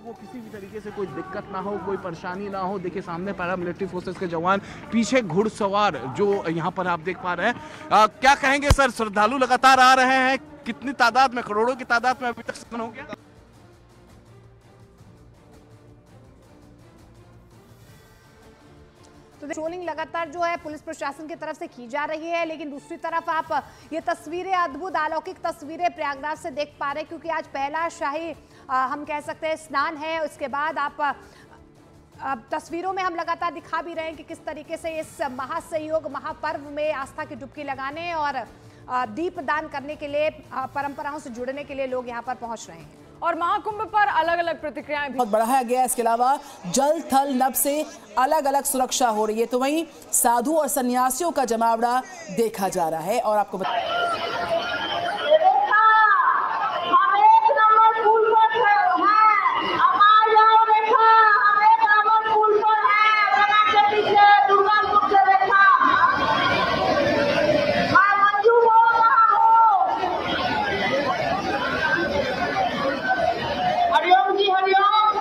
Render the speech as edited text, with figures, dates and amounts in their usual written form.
को किसी भी तरीके से कोई दिक्कत ना हो, कोई परेशानी ना हो। देखिए सामने पैरामिलिट्री फोर्सेस के जवान, पीछे घुड़सवार जो यहाँ पर आप देख पा रहे हैं। क्या कहेंगे सर, श्रद्धालु लगातार आ रहे हैं, कितनी तादाद में, करोड़ों की तादाद में अभी तक स्नान हो गया? तो पेट्रोलिंग लगातार जो है पुलिस प्रशासन की तरफ से की जा रही है, लेकिन दूसरी तरफ आप ये तस्वीरें, अद्भुत अलौकिक तस्वीरें प्रयागराज से देख पा रहे हैं, क्योंकि आज पहला शाही हम कह सकते हैं स्नान है। उसके बाद आप तस्वीरों में हम लगातार दिखा भी रहे हैं कि किस तरीके से इस महासंयोग महापर्व में आस्था की डुबकी लगाने और दीप दान करने के लिए, परंपराओं से जुड़ने के लिए लोग यहाँ पर पहुंच रहे हैं। और महाकुंभ पर अलग अलग प्रतिक्रियाएं भी बहुत बढ़ाया गया। इसके अलावा जल थल नभ से अलग अलग सुरक्षा हो रही है। तो वहीं साधु और सन्यासियों का जमावड़ा देखा जा रहा है। और आपको हम एक नंबर पुल पर है,